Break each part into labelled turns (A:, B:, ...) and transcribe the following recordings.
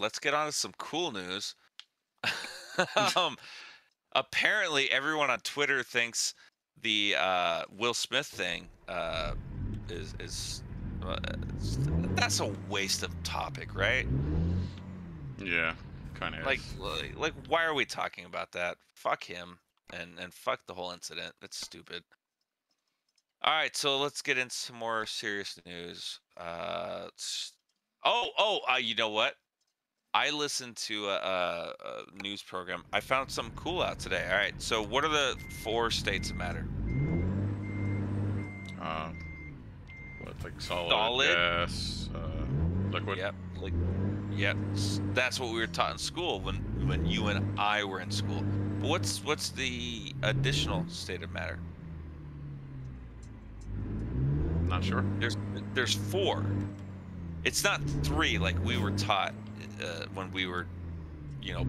A: let's get on to some cool news. um, Apparently, everyone on Twitter thinks the Will Smith thing is uh, that's a waste of topic, right?
B: Yeah, kind of
A: Like,
B: is.
A: why are we talking about that? Fuck him and fuck the whole incident. It's stupid. All right, so let's get into some more serious news. You know what? I listened to a news program. I found something cool out today. All right, so what are the four states that matter?
B: Uh, what, like solid,
A: Solid.
B: gas, liquid?
A: Yep. Like, yep. That's what we were taught in school when you and I were in school. But what's the additional state of matter?
B: Not sure.
A: There's there's four. It's not three like we were taught when we were,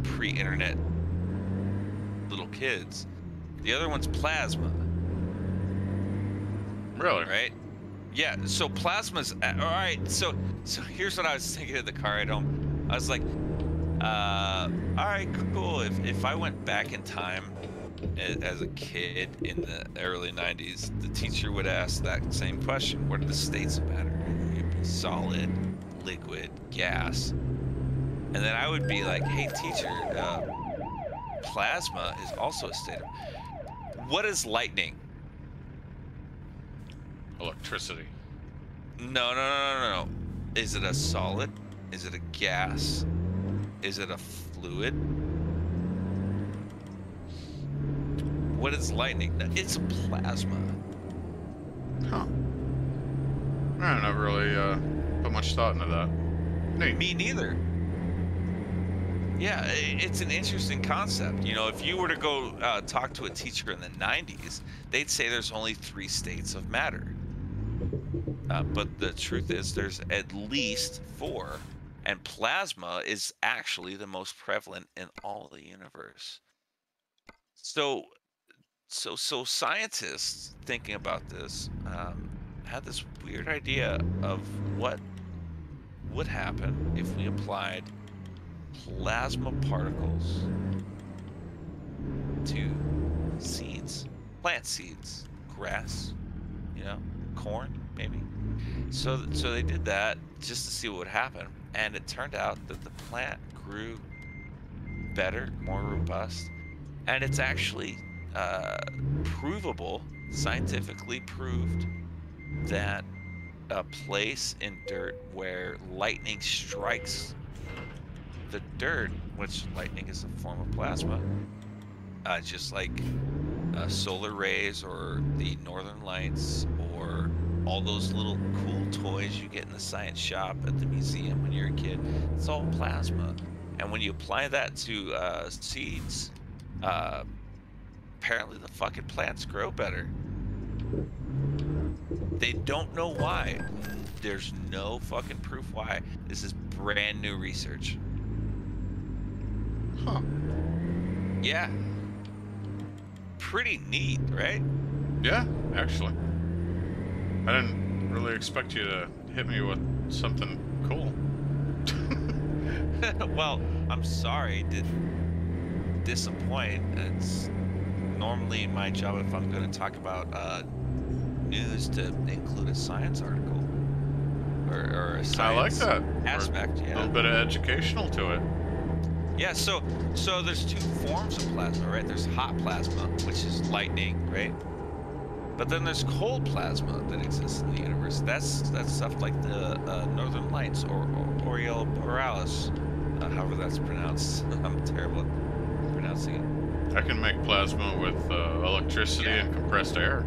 A: pre-internet little kids. The other one's plasma,
B: Really?
A: right? Yeah. So plasma's all right. So here's what I was thinking in the car ride home. I was like, all right, cool. If I went back in time as a kid in the early 90s, the teacher would ask that same question. What are the states of matter? It'd be solid, liquid, gas. And then I would be like, hey, teacher, plasma is also a state of... What is lightning?
B: Electricity.
A: No, no, no, no, no. Is it a solid? Is it a gas? Is it a fluid? What is lightning? It's plasma.
B: Huh. I never really put much thought into that. Neat.
A: Me neither. Yeah, it's an interesting concept. If you were to go talk to a teacher in the 90s, they'd say there's only three states of matter. But the truth is there's at least four, and plasma is actually the most prevalent in all the universe. So, so scientists thinking about this had this weird idea of what would happen if we applied plasma particles to seeds, plant seeds, grass, corn, maybe. So they did that just to see what would happen, and it turned out that the plant grew better, more robust, and it's actually provable, scientifically proved, that a place in dirt where lightning strikes the dirt, which lightning is a form of plasma, just like solar rays or the northern lights or all those little cool toys you get in the science shop at the museum when you're a kid. It's all plasma. And when you apply that to seeds, uh, apparently the fucking plants grow better. They don't know why. There's no fucking proof why. This is brand new research.
B: Huh.
A: Yeah. Pretty neat, right?
B: Yeah, actually. I didn't really expect you to hit me with something cool.
A: Well, I'm sorry to disappoint. It's normally my job, if I'm going to talk about news, to include a science article or a
B: I like
A: science
B: that.
A: aspect.
B: A
A: Yeah.
B: little bit of educational to it.
A: Yeah, so there's two forms of plasma, right? There's hot plasma, which is lightning, right? But then there's cold plasma that exists in the universe. That's stuff like the Northern Lights or Aureola Borealis, however that's pronounced. I'm terrible at pronouncing it.
B: I can make plasma with electricity
A: Yeah.
B: and compressed air.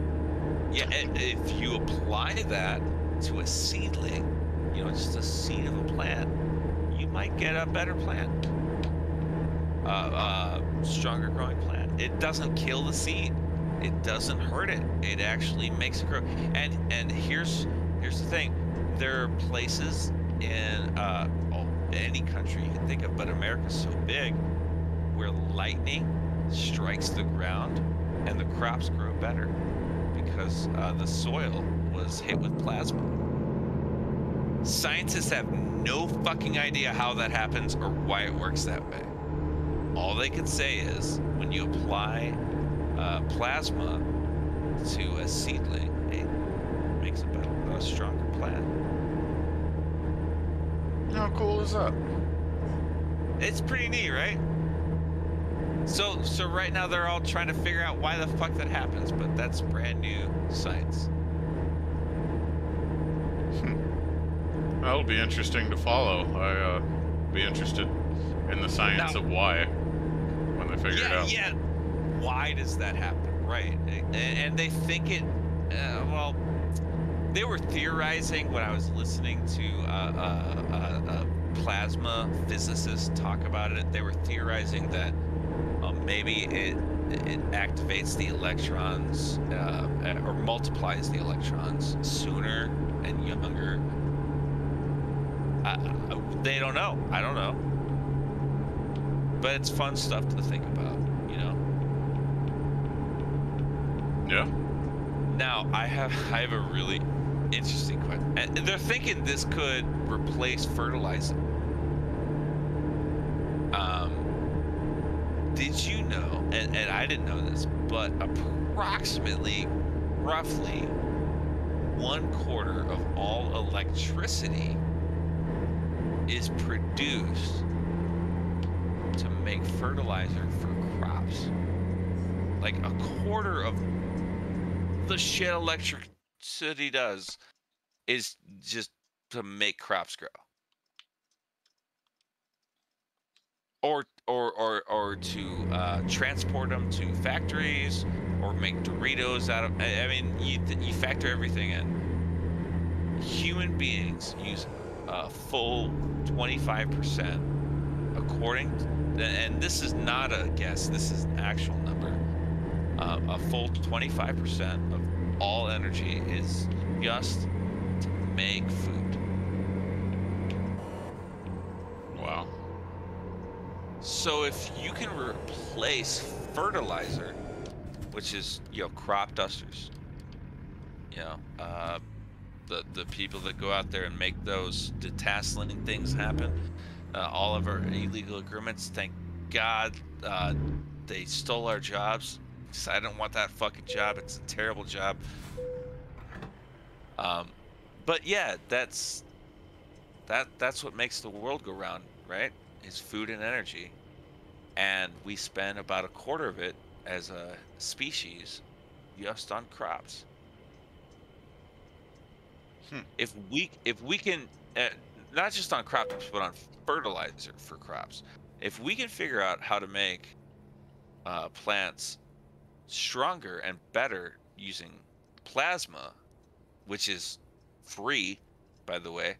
A: Yeah, and if you apply that to a seedling, just a seed of a plant, you might get a better plant, stronger growing plant. It doesn't kill the seed. It doesn't hurt it. It actually makes it grow. And here's the thing. There are places in any country you can think of, but America's so big, where lightning strikes the ground and the crops grow better because the soil was hit with plasma. Scientists have no fucking idea how that happens or why it works that way. All they can say is when you apply plasma to a seedling, it makes a stronger plant.
B: How cool is that?
A: It's pretty neat, right? So right now they're all trying to figure out why the fuck that happens, but that's brand new science.
B: That'll be interesting to follow. Be interested in the science of why when they figure it out.
A: Yeah. Why does that happen? Right. And they think it. Well, they were theorizing when I was listening to a plasma physicist talk about it. They were theorizing that maybe it activates the electrons or multiplies the electrons sooner and younger. They don't know. I don't know. But it's fun stuff to think about, you know?
B: Yeah.
A: Now, I have a really interesting question. And they're thinking this could replace fertilizer. Did you know, and I didn't know this, but approximately, roughly, 1/4 of all electricity is produced to make fertilizer for crops. Like 1/4 of the shit electricity does is just to make crops grow. Or to transport them to factories or make Doritos out of. I mean, you factor everything in. Human beings use a full 25%, and this is not a guess. This is an actual number. A full 25% of all energy is just to make food.
B: Wow.
A: So if you can replace fertilizer, which is, crop dusters, the people that go out there and make those detasseling things happen, all of our illegal agreements, thank God they stole our jobs. So I don't want that fucking job. It's a terrible job. But yeah, that's what makes the world go round, right? Is food and energy, and we spend about 1/4 of it as a species just on crops. If we can not just on crops but on fertilizer for crops, if we can figure out how to make plants stronger and better using plasma, which is free, by the way.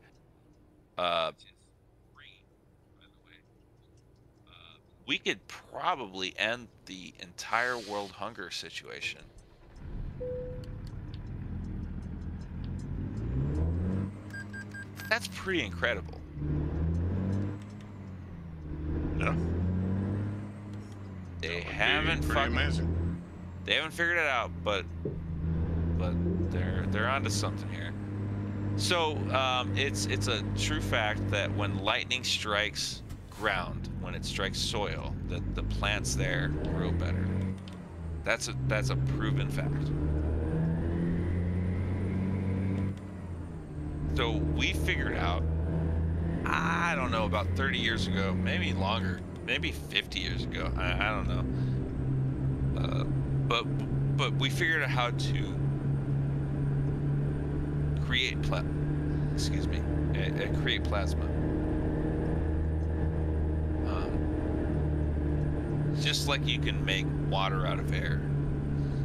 A: We could probably end the entire world hunger situation. That's pretty incredible.
B: Yeah.
A: They
B: Pretty
A: haven't
B: amazing.
A: They haven't figured it out, but they're onto something here. So it's a true fact that when lightning strikes ground, when it strikes soil, that the plants there grow better. That's a proven fact. So we figured out, I don't know, about 30 years ago, maybe longer, maybe 50 years ago, I don't know. But we figured out how to create create plasma. Just like you can make water out of air.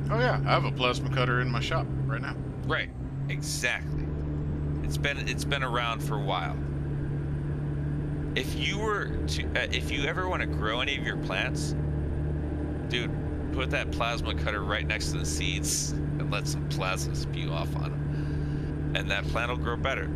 B: Oh yeah, I have a plasma cutter in my shop right now.
A: Right, exactly. It's been around for a while. If you ever want to grow any of your plants, dude, put that plasma cutter right next to the seeds and let some plasma spew off on them, and that plant will grow better.